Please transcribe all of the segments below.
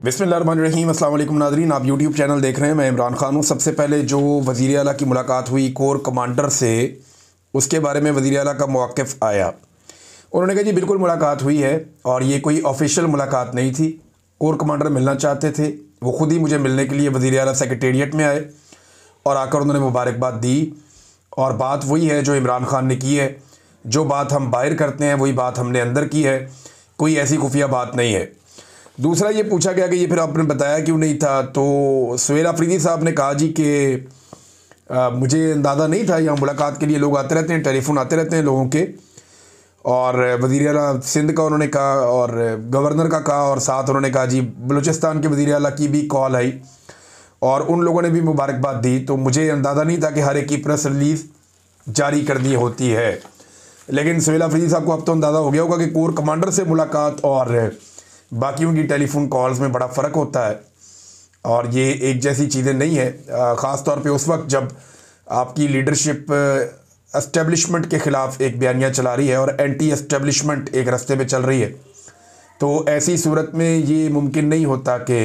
बिस्मिल्लाहिर्रहमानिर्रहीम। अस्सलाम वालेकुम नाज़रीन, आप यूट्यूब चैनल देख रहे हैं। मैं इमरान खान हूँ। सबसे पहले जो वज़ीर आला की मुलाकात हुई कोर कमांडर से, उसके बारे में वज़ीर आला का मौक़िफ़ आया। उन्होंने कहा जी बिल्कुल मुलाकात हुई है और ये कोई ऑफिशियल मुलाकात नहीं थी। कोर कमांडर मिलना चाहते थे, वो ख़ुद ही मुझे मिलने के लिए वज़ीर आला सेक्रेटेरिएट में आए और आकर उन्होंने मुबारकबाद दी। और बात वही है जो इमरान खान ने की है, जो बात हम बाहर करते हैं वही बात हमने अंदर की है, कोई ऐसी खुफिया बात नहीं है। दूसरा ये पूछा गया कि ये फिर आपने बताया क्यों नहीं था, तो सुहेल अफरीदी साहब ने कहा जी कि मुझे अंदाज़ा नहीं था, यहाँ मुलाकात के लिए लोग आते रहते हैं, टेलीफोन आते रहते हैं लोगों के। और वज़ीर आला सिंध का उन्होंने कहा और गवर्नर का कहा और साथ उन्होंने कहा जी बलूचिस्तान के वज़ीर आला की भी कॉल आई और उन लोगों ने भी मुबारकबाद दी। तो मुझे अंदाज़ा नहीं था कि हर एक की प्रेस रिलीज़ जारी करनी होती है। लेकिन सुहेल अफरीदी साहब को अब तो अंदाज़ा हो गया होगा कि कोर कमांडर से मुलाकात और बाकियों की टेलीफोन कॉल्स में बड़ा फ़र्क होता है और ये एक जैसी चीज़ें नहीं है। ख़ास तौर पे उस वक्त जब आपकी लीडरशिप एस्टेब्लिशमेंट के ख़िलाफ़ एक बयानिया चला रही है और एंटी एस्टेब्लिशमेंट एक रास्ते पे चल रही है, तो ऐसी सूरत में ये मुमकिन नहीं होता कि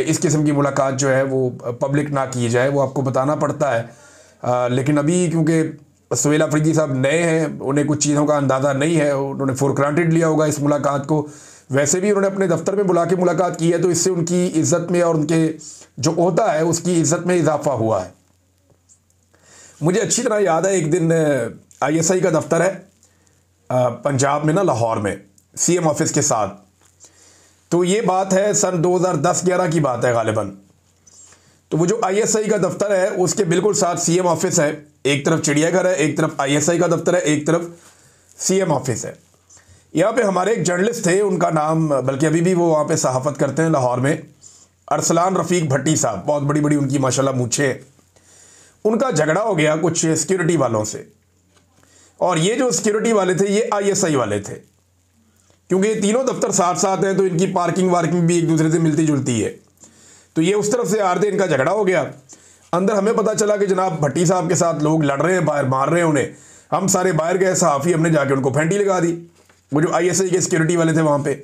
इस किस्म की मुलाकात जो है वो पब्लिक ना की जाए, वो आपको बताना पड़ता है। लेकिन अभी क्योंकि सुहेल अफरीदी साहब नए हैं, उन्हें कुछ चीज़ों का अंदाज़ा नहीं है, उन्होंने फॉर ग्रांटेड लिया होगा इस मुलाकात को। वैसे भी उन्होंने अपने दफ्तर में बुला के मुलाकात की है, तो इससे उनकी इज़्ज़त में और उनके जो ओहदा है उसकी इज़्ज़त में इजाफा हुआ है। मुझे अच्छी तरह याद है, एक दिन ISI का दफ्तर है पंजाब में ना, लाहौर में, CM ऑफिस के साथ। तो ये बात है सन 2010-11 की बात है गालिबन। तो वो जो ISI का दफ्तर है उसके बिल्कुल साथ CM ऑफिस है। एक तरफ चिड़ियाघर है, एक तरफ ISI का दफ्तर है, एक तरफ CM ऑफिस है। यहाँ पे हमारे एक जर्नलिस्ट थे, उनका नाम, बल्कि अभी भी वो वहाँ पे सहाफ़त करते हैं लाहौर में, अरसलान रफ़ीक भट्टी साहब, बहुत बड़ी बड़ी उनकी माशाल्लाह मूछें हैं। उनका झगड़ा हो गया कुछ सिक्योरिटी वालों से, और ये जो सिक्योरिटी वाले थे ये ISI वाले थे। क्योंकि ये तीनों दफ्तर साथ साथ हैं तो इनकी पार्किंग वार्किंग भी एक दूसरे से मिलती जुलती है। तो ये उस तरफ से आ रहे थे, इनका झगड़ा हो गया। अंदर हमें पता चला कि जनाब भट्टी साहब के साथ लोग लड़ रहे हैं, बाहर मार रहे हैं उन्हें। हम सारे बाहर गए, सहाफ़ी, हमने जाके उनको फेंटी लगा दी, वो जो ISI के सिक्योरिटी वाले थे वहाँ पे।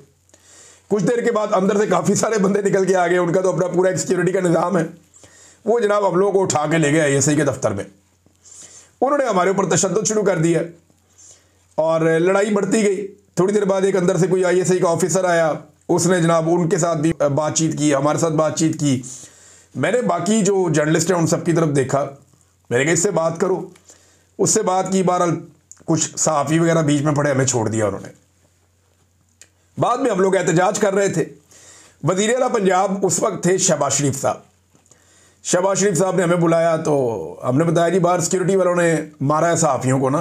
कुछ देर के बाद अंदर से काफ़ी सारे बंदे निकल के आ गए, उनका तो अपना पूरा एक सिक्योरिटी का निज़ाम है। वो जनाब हम लोगों को उठा के ले गए ISI के दफ्तर में। उन्होंने हमारे ऊपर तशद्दुद शुरू कर दिया और लड़ाई बढ़ती गई। थोड़ी देर बाद एक अंदर से कोई ISI का ऑफिसर आया, उसने जनाब उनके साथ भी बातचीत की, हमारे साथ बातचीत की। मैंने बाकी जो जर्नलिस्ट हैं उन सब की तरफ देखा, मैंने कहा इससे बात करो। उससे बात की, बहरहाल कुछ सहाफ़ी वगैरह बीच में पड़े, हमें छोड़ दिया उन्होंने। बाद में हम लोग एहतजाज कर रहे थे। वज़ीर आला पंजाब उस वक्त थे शहबाज शरीफ साहब। शहबाज शरीफ साहब ने हमें बुलाया तो हमने बताया जी बाहर सिक्योरिटी वालों ने मारा है सहाफ़ियों को ना।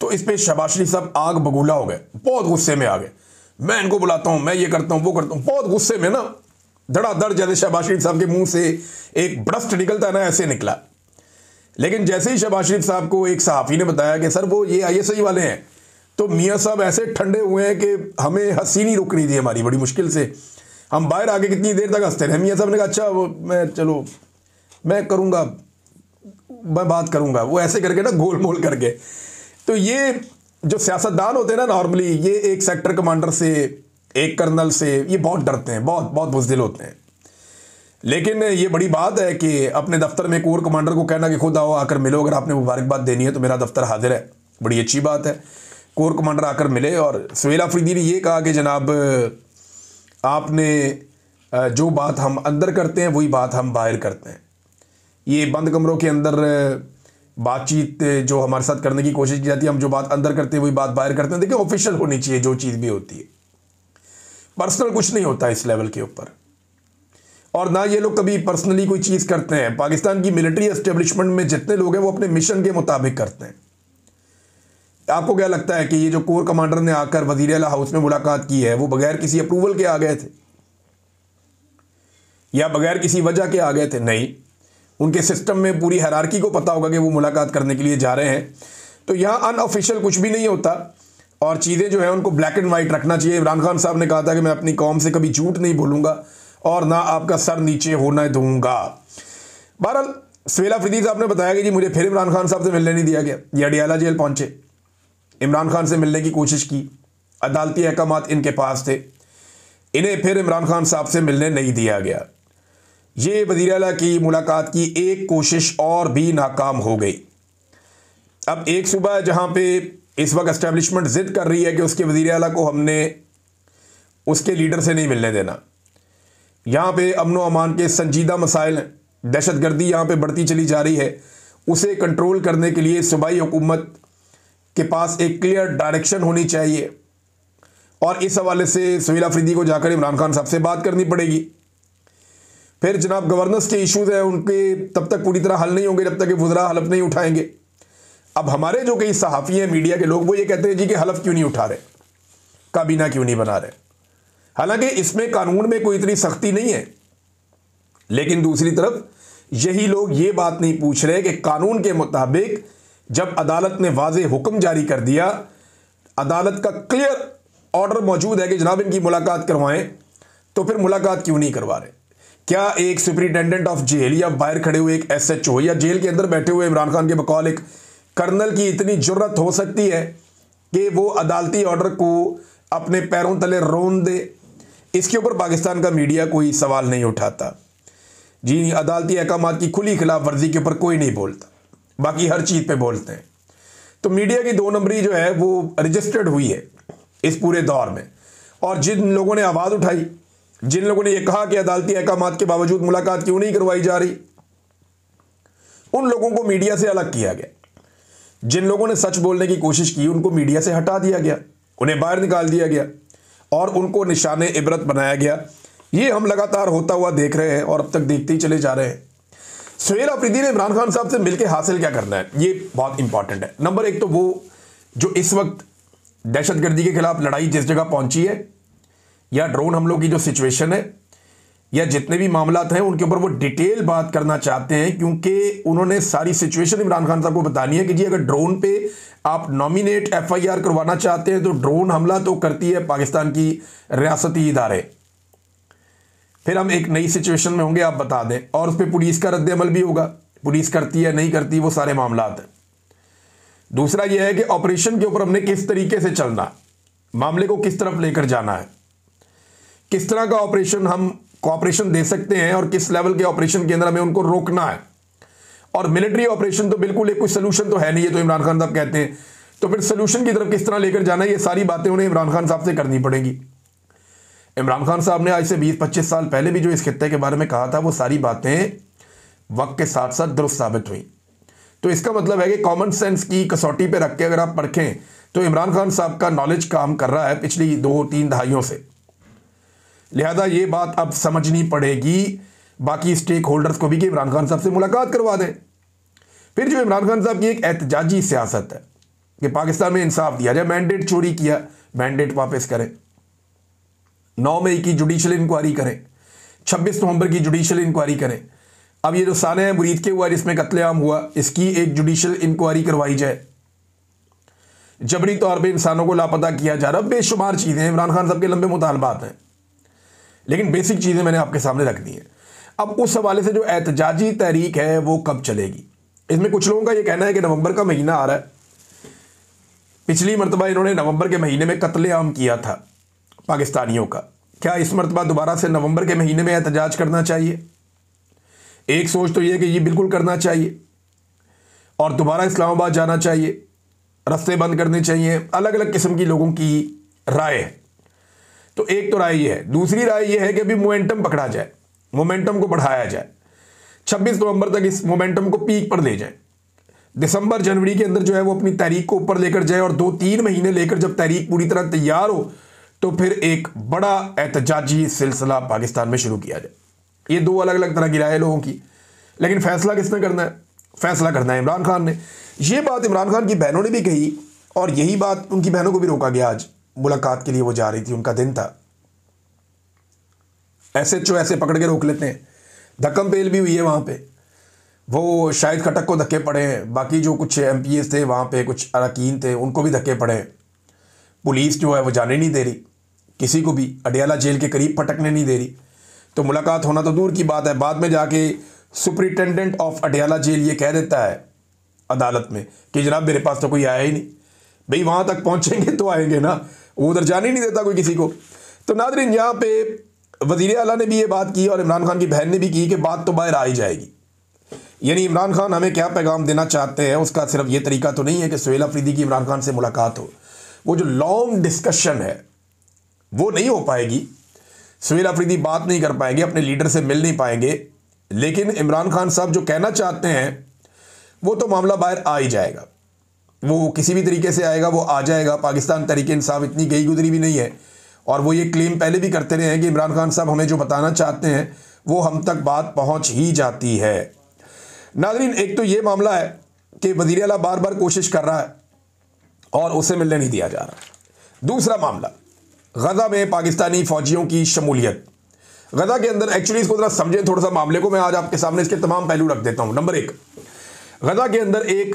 तो इस पर शहबाज शरीफ साहब आग बगूला हो गए, बहुत गुस्से में आ गए। मैं इनको बुलाता हूँ, मैं ये करता हूँ, वो करता हूँ, बहुत गुस्से में ना, धड़ाधड़, जैसे शहबाज शरीफ साहब के मुंह से एक ब्रस्ट निकलता है ना, ऐसे निकला। लेकिन जैसे ही शहबाज शरीफ साहब को एक सहाफ़ी ने बताया कि सर वो ये ISI वाले हैं, तो मियाँ साहब ऐसे ठंडे हुए हैं कि हमें हंसी नहीं रुक रही थी हमारी, बड़ी मुश्किल से हम बाहर आके कितनी देर तक हंसते रहे। मियाँ साहब ने कहा अच्छा वो मैं करूँगा, मैं बात करूँगा, वो ऐसे करके ना गोल मोल करके। तो ये जो सियासतदान होते हैं ना, नॉर्मली ये एक सेक्टर कमांडर से, एक कर्नल से, ये बहुत डरते हैं, बहुत बहुत बुज़दिल होते हैं। लेकिन ये बड़ी बात है कि अपने दफ्तर में कोर कमांडर को कहना कि खुद आओ आकर मिलो, अगर आपने मुबारकबाद देनी है तो मेरा दफ्तर हाजिर है, बड़ी अच्छी बात है। कोर कमांडर आकर मिले और सुहेल अफरीदी ने ये कहा कि जनाब आपने जो बात हम अंदर करते हैं वही बात हम बाहर करते हैं। ये बंद कमरों के अंदर बातचीत जो हमारे साथ करने की कोशिश की जाती है, हम जो बात अंदर करते हैं वही बात बाहर करते हैं। देखिए ऑफिशियल होनी चाहिए जो चीज़ भी होती है, पर्सनल कुछ नहीं होता इस लेवल के ऊपर। और ना ये लोग कभी पर्सनली कोई चीज़ करते हैं। पाकिस्तान की मिलिट्री एस्टेब्लिशमेंट में जितने लोग हैं वो अपने मिशन के मुताबिक करते हैं। आपको क्या लगता है कि ये जो कोर कमांडर ने आकर वज़ीर आला हाउस में मुलाकात की है वो बगैर किसी अप्रूवल के आ गए थे या बगैर किसी वजह के आ गए थे? नहीं, उनके सिस्टम में पूरी हायरार्की को पता होगा कि वो मुलाकात करने के लिए जा रहे हैं। तो यहाँ अनऑफिशियल कुछ भी नहीं होता और चीज़ें जो है उनको ब्लैक एंड वाइट रखना चाहिए। इमरान खान साहब ने कहा था कि मैं अपनी कौम से कभी झूठ नहीं बोलूँगा और ना आपका सर नीचे होना दूंगा। बहरहाल सुहेल अफरीदी साहब ने बताया कि जी मुझे फिर इमरान खान साहब से मिलने नहीं दिया गया। ये अडियाला जेल पहुंचे, इमरान खान से मिलने की कोशिश की, अदालती अहकामात इनके पास थे। इन्हें फिर इमरान खान साहब से मिलने नहीं दिया गया। ये वज़ीर आला की मुलाकात की एक कोशिश और भी नाकाम हो गई। अब एक सूबा जहाँ पे इस वक्त एस्टेब्लिशमेंट ज़िद कर रही है कि उसके वज़ीर आला को हमने उसके लीडर से नहीं मिलने देना। यहाँ पे अमन व अमान के संजीदा मसाइल हैं, दहशतगर्दी यहाँ पे बढ़ती चली जा रही है, उसे कंट्रोल करने के लिए सूबाई हुकूमत के पास एक क्लियर डायरेक्शन होनी चाहिए और इस हवाले से सुहेल अफरीदी को जाकर इमरान खान साहब से बात करनी पड़ेगी। फिर जनाब गवर्नेंस के इश्यूज़ हैं, उनके तब तक पूरी तरह हल नहीं होंगे जब तक कि वज़रा हलफ नहीं उठाएंगे। अब हमारे जो कई सहाफ़ी हैं, मीडिया के लोग, वो ये कहते हैं जी कि हलफ क्यों नहीं उठा रहे, काबीना क्यों नहीं बना रहे। हालांकि इसमें कानून में कोई इतनी सख्ती नहीं है, लेकिन दूसरी तरफ यही लोग ये बात नहीं पूछ रहे कि कानून के मुताबिक जब अदालत ने वाज़ेह हुक्म जारी कर दिया, अदालत का क्लियर ऑर्डर मौजूद है कि जनाब इनकी मुलाकात करवाएं, तो फिर मुलाकात क्यों नहीं करवा रहे। क्या एक सुपरिटेंडेंट ऑफ जेल या बाहर खड़े हुए एक SHO या जेल के अंदर बैठे हुए इमरान खान के बकौल एक कर्नल की इतनी जुर्रत हो सकती है कि वो अदालती ऑर्डर को अपने पैरों तले रोन दे? इसके ऊपर पाकिस्तान का मीडिया कोई सवाल नहीं उठाता जी। अदालती अहकामात की खुली खिलाफ वर्जी के ऊपर कोई नहीं बोलता, बाकी हर चीज़ पे बोलते हैं। तो मीडिया की 2 नंबरी जो है वो रजिस्टर्ड हुई है इस पूरे दौर में। और जिन लोगों ने आवाज़ उठाई, जिन लोगों ने यह कहा कि अदालती अहकामात के बावजूद मुलाकात क्यों नहीं करवाई जा रही, उन लोगों को मीडिया से अलग किया गया। जिन लोगों ने सच बोलने की कोशिश की, उनको मीडिया से हटा दिया गया, उन्हें बाहर निकाल दिया गया और उनको निशाने इबरत बनाया गया। ये हम लगातार होता हुआ देख रहे हैं और अब तक देखते ही चले जा रहे हैं। सुहेल अफरीदी ने इमरान खान साहब से मिलकर हासिल क्या करना है, ये बहुत इंपॉर्टेंट है। नंबर 1 तो वो जो इस वक्त दहशतगर्दी के खिलाफ लड़ाई जिस जगह पहुंची है, या ड्रोन हमलों की जो सिचुएशन है, या जितने भी मामलात हैं उनके ऊपर वो डिटेल बात करना चाहते हैं, क्योंकि उन्होंने सारी सिचुएशन इमरान खान साहब को बतानी है कि जी अगर ड्रोन पे आप नॉमिनेट FIR करवाना चाहते हैं तो ड्रोन हमला तो करती है पाकिस्तान की रियासती इदारे। फिर हम एक नई सिचुएशन में होंगे, आप बता दें, और उस पर पुलिस का रद्द अमल भी होगा, पुलिस करती है नहीं करती, वो सारे मामलात हैं। दूसरा यह है कि ऑपरेशन के ऊपर हमने किस तरीके से चलना, मामले को किस तरफ लेकर जाना है, किस तरह का ऑपरेशन हम कोऑपरेशन दे सकते हैं और किस लेवल के ऑपरेशन के अंदर हमें उनको रोकना है। और मिलिट्री ऑपरेशन तो बिल्कुल एक कोई सोल्यूशन तो है नहीं, है तो इमरान खान साहब कहते हैं, तो फिर सोल्यूशन की तरफ किस तरह लेकर जाना है, ये सारी बातें उन्हें इमरान खान साहब से करनी पड़ेगी। इमरान खान साहब ने आज से 20-25 साल पहले भी जो इस खित्ते के बारे में कहा था, वो सारी बातें वक्त के साथ साथ दुरुस्त साबित हुई। तो इसका मतलब है कि कॉमन सेंस की कसौटी पे रख के अगर आप परखें तो इमरान खान साहब का नॉलेज काम कर रहा है पिछली 2-3 दहाइयों से। लिहाजा ये बात अब समझनी पड़ेगी बाकी स्टेक होल्डर्स को भी कि इमरान खान साहब से मुलाकात करवा दें। फिर जो इमरान खान साहब की एक एहतजाजी सियासत है कि पाकिस्तान में इंसाफ दिया जाए, मैंडेट चोरी किया, मैंडेट वापस करें, 9 मई की जुडिशल इंक्वायरी करें, 26 नवंबर की जुडिशल इंक्वायरी करें। अब ये जो साने मुरीद के हुआ जिसमें कत्लेआम हुआ, इसकी एक जुडिशल इंक्वायरी करवाई जाए। जबरी तौर पे इंसानों को लापता किया जा रहा, बेशुमार चीज़ें, इमरान खान साहब के लंबे मुतालबात हैं, लेकिन बेसिक चीज़ें मैंने आपके सामने रख दी हैं। अब उस हवाले से जो एहतजाजी तहरीक है वो कब चलेगी, इसमें कुछ लोगों का ये कहना है कि नवंबर का महीना आ रहा है। पिछली मरतबा इन्होंने नवंबर के महीने में कत्लेआम किया था पाकिस्तानियों का, क्या इस मरतबा दोबारा से नवंबर के महीने में एहतजाज करना चाहिए? एक सोच तो ये कि ये बिल्कुल करना चाहिए और दोबारा इस्लामाबाद जाना चाहिए, रास्ते बंद करने चाहिए। अलग अलग किस्म की लोगों की राय है। तो एक तो राय ये है। दूसरी राय ये है कि अभी मोमेंटम पकड़ा जाए, मोमेंटम को बढ़ाया जाए, 26 नवंबर तक इस मोमेंटम को पीक पर ले जाए, दिसंबर जनवरी के अंदर जो है वो अपनी तारीख को ऊपर लेकर जाए और 2-3 महीने लेकर जब तारीख पूरी तरह तैयार हो तो फिर एक बड़ा एहतजाजी सिलसिला पाकिस्तान में शुरू किया जाए। ये 2 अलग अलग तरह की राय लोगों की, लेकिन फैसला किसने करना है? फैसला करना है इमरान खान ने। ये बात इमरान खान की बहनों ने भी कही और यही बात उनकी बहनों को भी रोका गया। आज मुलाकात के लिए वो जा रही थी, उनका दिन था। SHO ऐसे पकड़ के रोक लेते हैं। धक्कम पेल भी हुई है वहाँ पे, वो शाहिद खटक को धक्के पड़े हैं, बाकी जो कुछ MPs थे वहाँ पे, कुछ अरकान थे, उनको भी धक्के पड़े हैं। पुलिस जो है वो जाने नहीं दे रही, किसी को भी अडियाला जेल के करीब पटकने नहीं दे रही। तो मुलाकात होना तो दूर की बात है, बाद में जाके सुपरिटेंडेंट ऑफ अडियाला जेल ये कह देता है अदालत में कि जनाब मेरे पास तो कोई आया ही नहीं। भाई वहाँ तक पहुँचेंगे तो आएंगे ना, वो उधर जाने नहीं देता कोई किसी को। तो नाज़रीन, यहाँ पे वज़ीर आला ने भी ये बात की और इमरान खान की बहन ने भी की कि बात तो बाहर आ ही जाएगी। यानी इमरान खान हमें क्या पैगाम देना चाहते हैं, उसका सिर्फ ये तरीका तो नहीं है कि सुहेल अफरीदी की इमरान खान से मुलाकात हो। वो जो लॉन्ग डिस्कशन है वो नहीं हो पाएगी। सुहेल अफरीदी बात नहीं कर पाएंगे, अपने लीडर से मिल नहीं पाएंगे, लेकिन इमरान खान साहब जो कहना चाहते हैं वो तो मामला बाहर आ ही जाएगा। वो किसी भी तरीके से आएगा, वो आ जाएगा। पाकिस्तान तहरीक इंसाफ इतनी गई गुजरी भी नहीं है, और वो ये क्लेम पहले भी करते रहे हैं कि इमरान खान साहब हमें जो बताना चाहते हैं वो हम तक बात पहुंच ही जाती है। नाज़रीन, एक तो ये मामला है कि वज़ीर आला बार बार कोशिश कर रहा है और उसे मिलने नहीं दिया जा रहा। दूसरा मामला, गज़ा में पाकिस्तानी फ़ौजियों की शमूलियत। गज़ा के अंदर एक्चुअली इसको ज़रा समझें थोड़ा सा मामले को, मैं आज आपके सामने इसके तमाम पहलू रख देता हूँ। नंबर एक, गज़ा के अंदर एक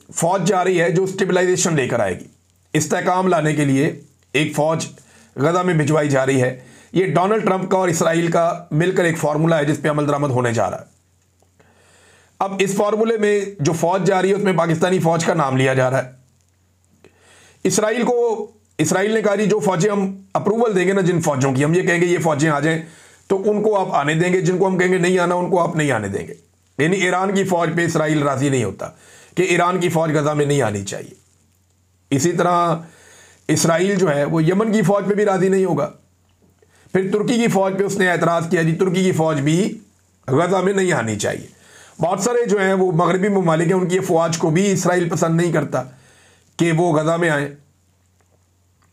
फ़ौज जा रही है जो स्टेबलाइजेशन लेकर आएगी। इस्तेहकाम लाने के लिए एक फ़ौज गज़ा में भिजवाई जा रही है। ये डोनाल्ड ट्रंप का और इसराइल का मिलकर एक फार्मूला है जिस पे अमल दरामद होने जा रहा है। अब इस फार्मूले में जो फ़ौज जा रही है उसमें पाकिस्तानी फ़ौज का नाम लिया जा रहा है। इसराइल ने कहा जी जो फ़ौजें हम अप्रूवल देंगे ना, जिन फ़ौजों की हम ये कहेंगे ये फ़ौजें आ जाएं तो उनको आप आने देंगे, जिनको हम कहेंगे नहीं आना उनको आप नहीं आने देंगे। यानी ईरान की फ़ौज पे इसराइल राज़ी नहीं होता कि ईरान की फ़ौज गज़ा में नहीं आनी चाहिए। इसी तरह इसराइल जो है वो यमन की फ़ौज पे भी राज़ी नहीं होगा। फिर तुर्की की फ़ौज पे उसने एतराज़ किया जी तुर्की की फ़ौज भी गज़ा में नहीं आनी चाहिए। बहुत सारे जो हैं वो मगरबी ममालिक हैं, उनकी फ़ौज को भी इसराइल पसंद नहीं करता कि वो गज़ा में आए,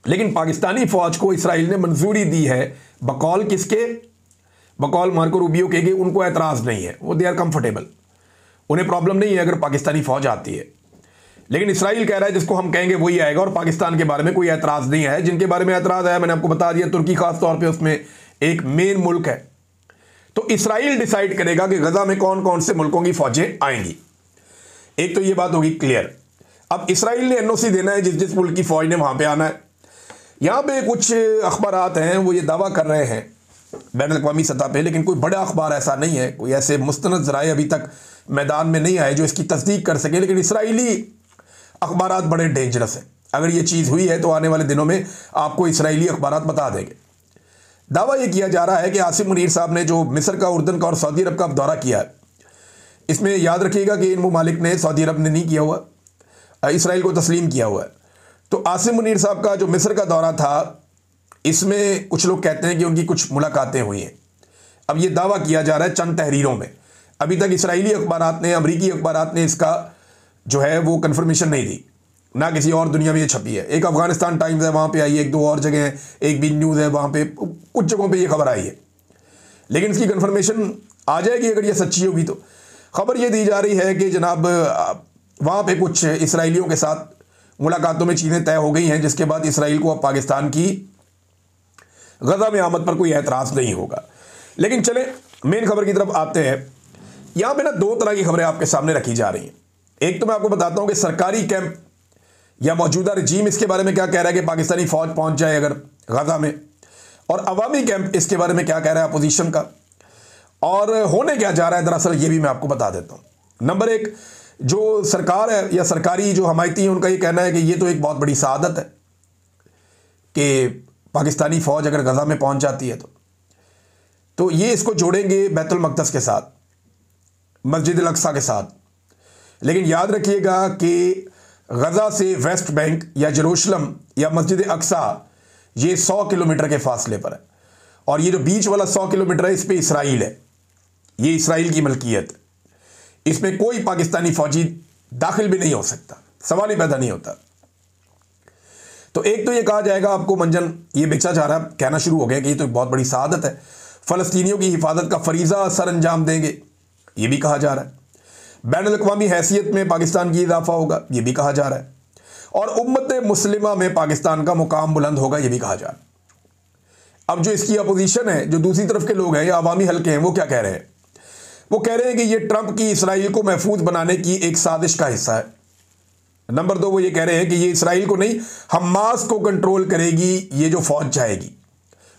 लेकिन पाकिस्तानी फ़ौज को इसराइल ने मंजूरी दी है। बकौल किसके? बकौल मार्को रूबियो के उनको एतराज़ नहीं है, वो दे आर कंफर्टेबल, उन्हें प्रॉब्लम नहीं है अगर पाकिस्तानी फ़ौज आती है। लेकिन इसराइल कह रहा है जिसको हम कहेंगे वही आएगा, और पाकिस्तान के बारे में कोई एतराज़ नहीं है। जिनके बारे में एतराज़ आया मैंने आपको बता दिया, तुर्की खास तौर पे उसमें एक मेन मुल्क है। तो इसराइल डिसाइड करेगा कि गज़ा में कौन कौन से मुल्कों की फ़ौजें आएंगी। एक तो ये बात होगी क्लियर। अब इसराइल ने एनओसी देना है जिस जिस मुल्क की फ़ौज ने वहाँ पर आना है। यहाँ पे कुछ अखबारात हैं वो ये दावा कर रहे हैं बैनुल-अक़वामी सतह पे, लेकिन कोई बड़ा अखबार ऐसा नहीं है, कोई ऐसे मुस्तनद ज़राए अभी तक मैदान में नहीं आए जो इसकी तस्दीक कर सके। लेकिन इसराइली अखबारात बड़े डेंजरस हैं। अगर ये चीज़ हुई है तो आने वाले दिनों में आपको इसराइली अखबारात बता देंगे। दावा ये किया जा रहा है कि आसिम मुनीर साहब ने जो मिस्र का, उर्दन का और सऊदी अरब का दौरा किया है, इसमें याद रखिएगा कि इन ममालिक ने, सऊदी अरब ने नहीं किया हुआ, इसराइल को तस्लीम किया हुआ है। तो आसिम मुनीर साहब का जो मिस्र का दौरा था, इसमें कुछ लोग कहते हैं कि उनकी कुछ मुलाकातें हुई हैं। अब ये दावा किया जा रहा है चंद तहरीरों में। अभी तक इसराइली अखबारात ने, अमरीकी अखबारात ने इसका जो है वो कन्फर्मेशन नहीं दी, ना किसी और दुनिया में ये छपी है। एक अफगानिस्तान टाइम्स है, वहाँ पे आई है, एक दो और जगह हैं, एक बी न्यूज़ है, वहाँ पे कुछ जगहों पे ये खबर आई है। लेकिन इसकी कन्फर्मेशन आ जाएगी अगर ये सच्ची होगी तो। खबर ये दी जा रही है कि जनाब वहाँ पे कुछ इसराइलियों के साथ मुलाकातों में चीज़ें तय हो गई हैं, जिसके बाद इसराइल को अब पाकिस्तान की गज़ा में आमद पर कोई एतराज़ नहीं होगा। लेकिन चले मेन खबर की तरफ आते हैं। यहाँ पे ना दो तरह की खबरें आपके सामने रखी जा रही हैं। एक तो मैं आपको बताता हूँ कि सरकारी कैंप या मौजूदा रजीम इसके बारे में क्या कह रहा है कि पाकिस्तानी फ़ौज पहुँच जाए अगर गज़ा में, और अवामी कैंप इसके बारे में क्या कह रहा है अपोजिशन का, और होने क्या जा रहा है दरअसल ये भी मैं आपको बता देता हूँ। नंबर एक, जो सरकार है या सरकारी जो हमायती है उनका ये कहना है कि ये तो एक बहुत बड़ी सआदत है कि पाकिस्तानी फ़ौज अगर गज़ा में पहुंच जाती है तो ये इसको जोड़ेंगे बैतुल मक़दस के साथ, मस्जिद अल अक़सा के साथ। लेकिन याद रखिएगा कि गज़ा से वेस्ट बैंक या जेरूशलम या मस्जिद अक़सा ये 100 किलोमीटर के फासले पर है, और ये जो बीच वाला 100 किलोमीटर है इस पर इसराइल है, ये इसराइल की मलकियत है। इसमें कोई पाकिस्तानी फ़ौजी दाखिल भी नहीं हो सकता, सवाल ही पैदा नहीं होता। तो एक तो ये कहा जाएगा आपको मंजन ये बेचा जा रहा है, कहना शुरू हो गया कि ये तो एक बहुत बड़ी सआदत है, फ़लस्तीनियों की हिफाजत का फरीज़ा सर अंजाम देंगे, ये भी कहा जा रहा है। बैनुल-अक़वामी हैसियत में पाकिस्तान की इजाफा होगा, ये भी कहा जा रहा है, और उम्मत मुस्लिमा में पाकिस्तान का मुकाम बुलंद होगा, ये भी कहा जा रहा है। अब जो इसकी अपोजिशन है, जो दूसरी तरफ के लोग हैं या अवामी हल्के हैं, वो क्या कह रहे हैं? वो कह रहे हैं कि ये ट्रंप की इसराइल को महफूज बनाने की एक साजिश का हिस्सा है। नंबर दो, वो ये कह रहे हैं कि ये इसराइल को नहीं हमास को कंट्रोल करेगी। ये जो फ़ौज जाएगी,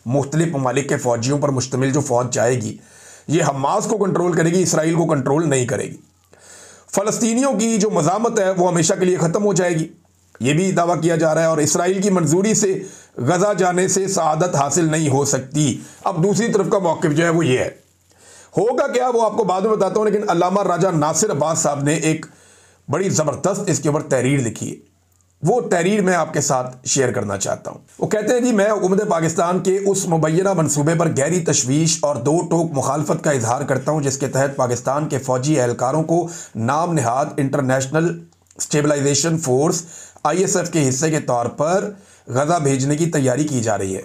मुख्तलिफ ममालिक के फ़ौजियों पर मुश्तमिल जो फ़ौज जाएगी, ये हमास को कंट्रोल करेगी, इसराइल को कंट्रोल नहीं करेगी। फ़लस्तीनियों की जो मज़ामत है वो हमेशा के लिए ख़त्म हो जाएगी, ये भी दावा किया जा रहा है। और इसराइल की मंजूरी से गजा जाने से सआदत हासिल नहीं हो सकती। अब दूसरी तरफ का मौक़िफ़ जो है वो ये है, होगा क्या वो आपको बाद में बताता हूँ, लेकिन अल्लामा राजा नासिर अब्बास साहब ने एक बड़ी ज़बरदस्त इसके ऊपर तहरीर लिखी है। वो तहरीर मैं आपके साथ शेयर करना चाहता हूँ। वो कहते हैं जी, मैं हुकूमत पाकिस्तान के उस मुबैना मनसूबे पर गहरी तशवीश और दो टोक मुखालफत का इजहार करता हूँ जिसके तहत पाकिस्तान के फ़ौजी एहलकारों को नाम नहाद इंटरनेशनल स्टेबलाइजेशन फोर्स ISF के हिस्से के तौर पर गजा भेजने की तैयारी की जा रही है।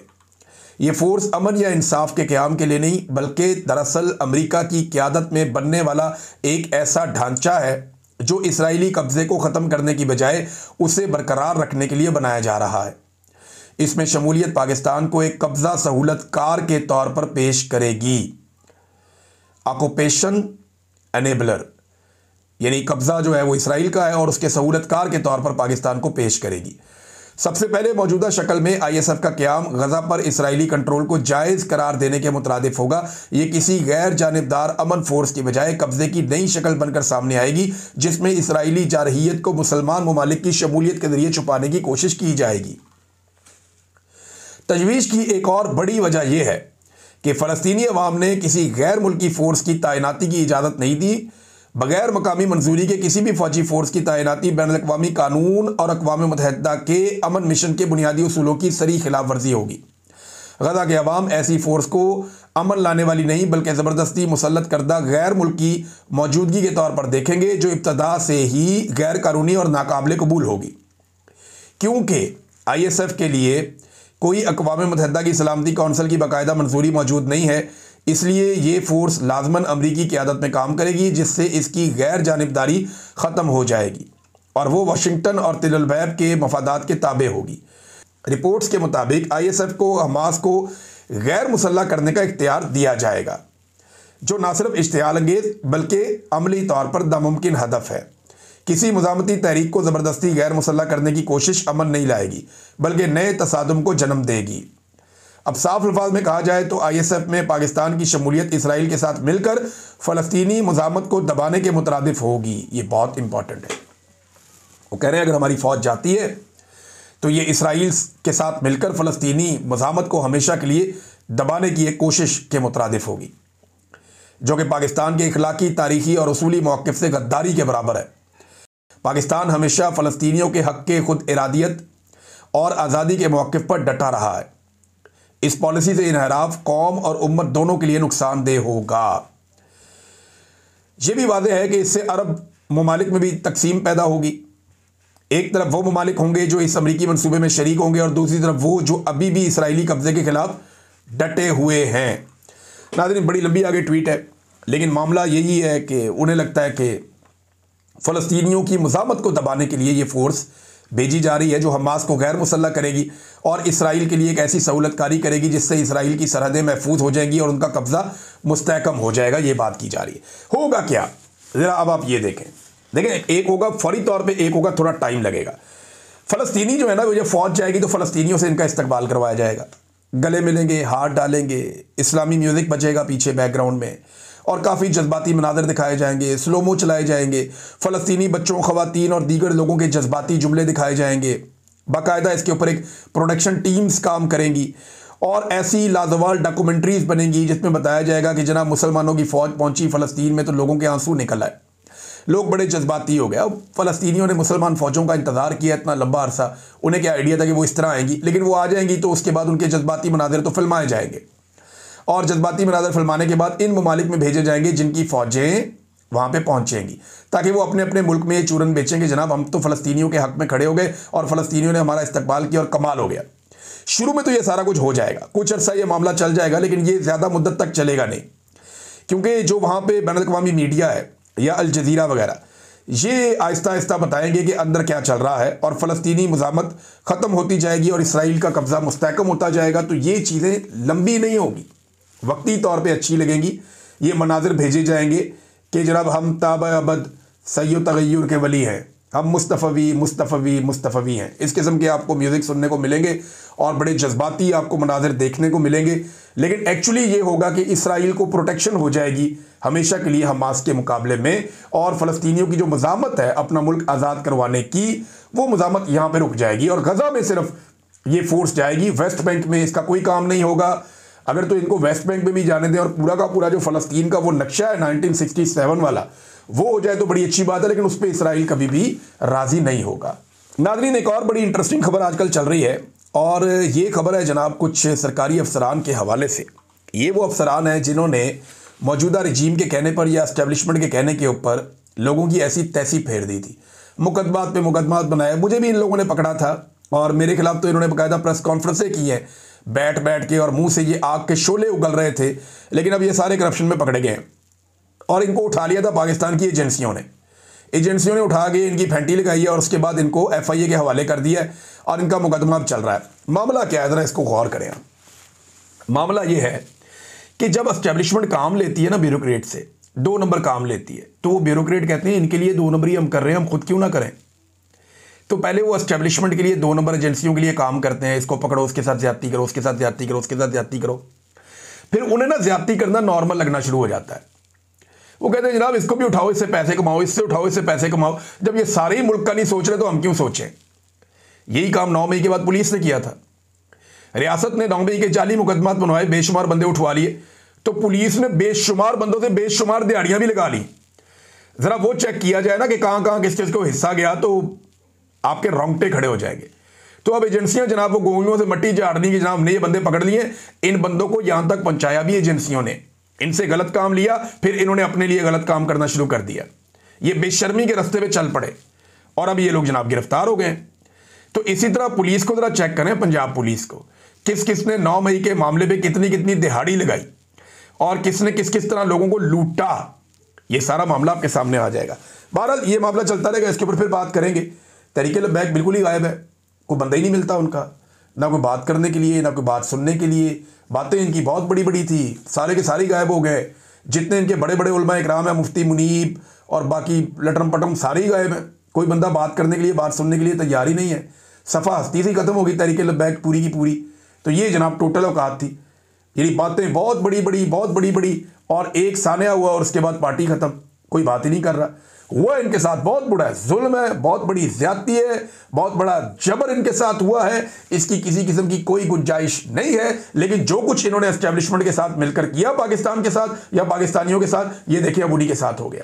ये फोर्स अमन या इंसाफ के क़याम के लिए नहीं, बल्कि दरअसल अमेरिका की क़यादत में बनने वाला एक ऐसा ढांचा है जो इसराइली कब्ज़े को ख़त्म करने की बजाय उसे बरकरार रखने के लिए बनाया जा रहा है। इसमें शमूलियत पाकिस्तान को एक कब्ज़ा सहूलतकार के तौर पर पेश करेगी। ऑक्यूपेशन एनेबलर, यानी कब्ज़ा जो है वो इसराइल का है और उसके सहूलतकार के तौर पर पाकिस्तान को पेश करेगी। सबसे पहले मौजूदा शक्ल में ISF का क़याम गजा पर इसराइली कंट्रोल को जायज़ करार देने के मुतरादिफ होगा। ये किसी गैर जानिबदार अमन फोर्स की बजाय कब्ज़े की नई शक्ल बनकर सामने आएगी जिसमें इसराइली जारहियत को मुसलमान ममालिक की शमूलियत के जरिए छुपाने की कोशिश की जाएगी। तजवीज़ की एक और बड़ी वजह यह है कि फ़लस्तीनी अवाम ने किसी गैर मुल्की फ़ोर्स की तैनाती की इजाज़त नहीं दी। बगैर मकामी मंजूरी के किसी भी फौजी फोर्स की तैनाती बैनुल-अक़वामी कानून और अक़वाम मुत्तहिदा के अमन मिशन के बुनियादी उसूलों की सरी खिलाफ वर्जी होगी। गजा के अवाम ऐसी फोर्स को अमन लाने वाली नहीं बल्कि ज़बरदस्ती मुसल्लत करदा गैर मुल्की मौजूदगी के तौर पर देखेंगे जो इब्तदा से ही गैर कानूनी और नाकाबिल कबूल होगी। क्योंकि ISF के लिए कोई अक़वाम मुत्तहिदा की सलामती कौंसिल की बाकायदा मंजूरी मौजूद नहीं है, इसलिए ये फोर्स लाजमन अमरीकी क़यादत में काम करेगी जिससे इसकी गैर जानिबदारी ख़त्म हो जाएगी और वो वाशिंगटन और तिल अबैब के मफादात के ताबे होगी। रिपोर्ट्स के मुताबिक ISF को हमास को गैर मुसल्लह करने का इख्तियार दिया जाएगा जो न सिर्फ इश्तियाल अंगेज़ बल्कि अमली तौर पर नामुमकिन हदफ है। किसी मुज़ामती तहरीक को ज़बरदस्ती गैर मुसल्लह करने की कोशिश अमन नहीं लाएगी बल्कि नए तसादुम को जन्म देगी। अब साफ अल्फाज में कहा जाए तो ISF में पाकिस्तान की शमूलियत इसराइल के साथ मिलकर फ़लस्तीनी मुज़ामत को दबाने के मुतरादिफ होगी। ये बहुत इंपॉर्टेंट है। वो कह रहे हैं अगर हमारी फ़ौज जाती है तो ये इसराइल के साथ मिलकर फ़लस्तीनी मुज़ामत को हमेशा के लिए दबाने की एक कोशिश के मुतरादिफ होगी, जो कि पाकिस्तान के इखलाकी, तारीखी और उसूली मौक़िफ़ से गद्दारी के बराबर है। पाकिस्तान हमेशा फ़लस्तीनियों के हक़ के खुद इरादियत और आज़ादी के मौक़िफ़ पर डटा रहा है। इस पॉलिसी से इनहराफ कौम और उम्मत दोनों के लिए नुकसानदेह होगा। यह भी वाज़ेह है कि इससे अरब ममालिक में भी तकसीम पैदा होगी। एक तरफ वो ममालिक होंगे जो इस अमरीकी मंसूबे में शरीक होंगे और दूसरी तरफ वो जो अभी भी इसराइली कब्ज़े के खिलाफ डटे हुए हैं। नाज़रीन, बड़ी लंबी आगे ट्वीट है, लेकिन मामला यही है कि उन्हें लगता है कि फ़लस्तीनियों की मुज़ामत को दबाने के लिए ये फ़ोर्स भेजी जा रही है जो हमास को गैर मुसल्लह करेगी और इसराइल के लिए एक ऐसी सहूलतकारी करेगी जिससे इसराइल की सरहदें महफूज हो जाएंगी और उनका कब्ज़ा मुस्तहकम हो जाएगा। ये बात की जा रही है। होगा क्या, ज़रा अब आप ये देखें, एक होगा फौरी तौर पे, एक होगा थोड़ा टाइम लगेगा। फ़लस्तीनी जो है ना, वो जब फ़ौज जाएगी तो फ़लस्तीनियों से इनका इस्तकबाल करवाया जाएगा, गले मिलेंगे, हाथ डालेंगे, इस्लामी म्यूज़िक बजेगा पीछे बैकग्राउंड में और काफ़ी जज्बाती मनाज़र दिखाए जाएंगे, स्लोमो चलाए जाएंगे, फ़लस्तीनी बच्चों, ख़वातीन और दीगर लोगों के जज्बाती जुमले दिखाए जाएंगे। बाकायदा इसके ऊपर एक प्रोडक्शन टीम्स काम करेंगी और ऐसी लाजवाल डॉक्यूमेंट्रीज़ बनेंगी जिसमें बताया जाएगा कि जनाब मुसलमानों की फ़ौज पहुंची फ़लस्तीन में तो लोगों के आंसू निकल आए, लोग बड़े जज्बाती हो गए। अब फ़लस्तीनियों ने मुसलमान फ़ौजों का इंतज़ार किया इतना लंबा अरसा, उन्हें क्या आइडिया था कि वो इस तरह आएंगी, लेकिन वो आ जाएंगी तो उसके बाद उनके जज्बाती मनाज़र तो फिल्माए जाएंगे और जज्बाती मनाज़र फिल्माने के बाद इन ममालिक में भेजे जाएंगे जिनकी फ़ौजें वहाँ पे पहुँचेंगी ताकि वो अपने अपने मुल्क में ये चूरन बेचेंगे, जनाब हम तो फ़लस्तीनियों के हक़ में खड़े हो गए और फ़लस्तीनियों ने हमारा इस्तकबाल किया और कमाल हो गया। शुरू में तो ये सारा कुछ हो जाएगा, कुछ अर्सा ये मामला चल जाएगा, लेकिन ये ज़्यादा मुद्दत तक चलेगा नहीं, क्योंकि जो वहाँ पर बैनुल-अक़वामी मीडिया है या अल जज़ीरा वगैरह, ये आहिस्ता आहिस्ता बताएंगे कि अंदर क्या चल रहा है और फ़लस्तीनी मुज़ामत ख़त्म होती जाएगी और इसराइल का कब्ज़ा मुस्तहकम होता जाएगा। तो ये चीज़ें लंबी नहीं होगी, वक्ती तौर पे अच्छी लगेंगी। ये मनाज़िर भेजे जाएंगे कि जनाब हम ताबा अबद सय्यद तग़य्युर के वली हैं, हम मुस्तफ़वी हैं। इस किस्म के आपको म्यूज़िक सुनने को मिलेंगे और बड़े जज्बाती आपको मनाज़िर देखने को मिलेंगे, लेकिन एक्चुअली ये होगा कि इसराइल को प्रोटेक्शन हो जाएगी हमेशा के लिए हमास के मुकाबले में और फ़लस्तीनियों की जो मज़ामत है अपना मुल्क आज़ाद करवाने की, वो मज़ामत यहाँ पर रुक जाएगी और गज़ा में सिर्फ ये फोर्स जाएगी वेस्ट बैंक में, इसका कोई काम नहीं होगा। अगर तो इनको वेस्ट बैंक में भी जाने दें और पूरा का पूरा जो फ़लस्तीन का वो नक्शा है 1967 वाला वो हो जाए तो बड़ी अच्छी बात है, लेकिन उस पर इसराइल कभी भी राज़ी नहीं होगा। नाज़रीन, एक और बड़ी इंटरेस्टिंग खबर आजकल चल रही है और ये खबर है जनाब कुछ सरकारी अफसरान के हवाले से। ये वो अफसरान हैं जिन्होंने मौजूदा रजीम के कहने पर या एस्टेब्लिशमेंट के कहने के ऊपर लोगों की ऐसी तैसी फेर दी थी, मुकदमात पे मुकदमात बनाए। मुझे भी इन लोगों ने पकड़ा था और मेरे खिलाफ तो इन्होंने बाकायदा प्रेस कॉन्फ्रेंसें की हैं बैठ बैठ के, और मुंह से ये आग के शोले उगल रहे थे। लेकिन अब ये सारे करप्शन में पकड़े गए हैं और इनको उठा लिया था पाकिस्तान की एजेंसियों ने उठा के इनकी फैंटी लगाई है और उसके बाद इनको FIA के हवाले कर दिया है और इनका मुकदमा अब चल रहा है। मामला क्या है, ज़रा इसको गौर करें। मामला ये है कि जब एस्टेब्लिशमेंट काम लेती है ना ब्यूरोक्रेट से, 2 नंबर काम लेती है, तो वो ब्यूरोक्रेट कहते हैं इनके लिए 2 नंबरी हम कर रहे हैं, हम खुद क्यों ना करें। तो पहले वो एस्टेब्लिशमेंट के लिए 2 नंबर एजेंसियों के लिए काम करते हैं, इसको पकड़ो, उसके साथ ज्यादती करो, उसके साथ ज्यादती करो, उसके साथ ज्यादती करो। फिर उन्हें ना ज्यादती करना नॉर्मल लगना शुरू हो जाता है। वो कहते हैं जनाब इसको भी उठाओ, इससे पैसे कमाओ, इससे उठाओ, इससे पैसे कमाओ। जब ये सारे ही मुल्क का नहीं सोच रहे तो हम क्यों सोचें। यही काम 9 मई के बाद पुलिस ने किया था। रियासत ने 9 मई के जाली मुकदमात बनवाए, बेशुमार बंदे उठवा लिए, तो पुलिस ने बेशुमार बंदों से बेशुमार दिहाड़ियां भी लगा ली। जरा वो चेक किया जाए ना कि कहां कहां किस किस को हिस्सा गया, तो आपके रोंगटे खड़े हो जाएंगे। तो अब एजेंसियां जनाब वो गोलियों से मट्टी झाड़नी कि जनाब हमने ये बंदे पकड़ लिए, इन बंदों को यहां तक पहुंचाया भी एजेंसियों ने, इनसे गलत काम लिया, फिर इन्होंने अपने लिए गलत काम करना शुरू कर दिया। ये बेशर्मी के रास्ते पे चल पड़े और अब ये लोग जनाब गिरफ्तार हो गए। तो इसी तरह पुलिस को जरा चेक करें, पंजाब पुलिस को, किस किस ने 9 मई के मामले पे कितनी कितनी दिहाड़ी लगाई और किसने किस किस तरह लोगों को लूटा। ये सारा मामला आपके सामने आ जाएगा। बहरहाल ये मामला चलता रहेगा, इसके ऊपर फिर बात करेंगे। तहरीक लब्बैक बिल्कुल ही गायब है, कोई बंदा ही नहीं मिलता उनका, ना कोई बात करने के लिए, ना कोई बात सुनने के लिए। बातें इनकी बहुत बड़ी बड़ी थी, सारे के सारे गायब हो गए। जितने इनके बड़े बड़े उलमा इकराम है, मुफ्ती मुनीब और बाकी लटरम पटम, सारे ही गायब हैं। कोई बंदा बात करने के लिए, बात सुनने के लिए तैयार ही नहीं है। सफ़ा हस्ती से ख़त्म हो गई तहरीक लब्बैक पूरी की पूरी। तो ये जनाब टोटल औकात थी। ये बातें बहुत बड़ी बड़ी और एक सानिया हुआ और उसके बाद पार्टी ख़त्म, कोई बात ही नहीं कर रहा। हुआ इनके साथ बहुत बड़ा जुल्म है, बहुत बड़ी ज्यादती है, बहुत बड़ा जबर इनके साथ हुआ है, इसकी किसी किस्म की कोई गुंजाइश नहीं है। लेकिन जो कुछ इन्होंने एस्टेब्लिशमेंट के साथ मिलकर किया, पाकिस्तान के साथ या पाकिस्तानियों के साथ, ये देखिए अब उन्हीं के साथ हो गया।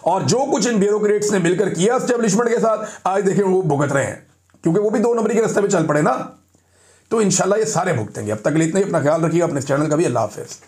और जो कुछ इन ब्यूरोक्रेट्स ने मिलकर किया एस्टेब्लिशमेंट के साथ, आज देखिए वो भुगत रहे हैं, क्योंकि वो भी 2 नंबरी के रास्ते पे चल पड़े ना। तो इंशाल्लाह ये सारे भुगतेंगे। अब तक के लिए इतना ही, अपना ख्याल रखिएगा, अपने चैनल का भी। अल्लाह हाफिज़।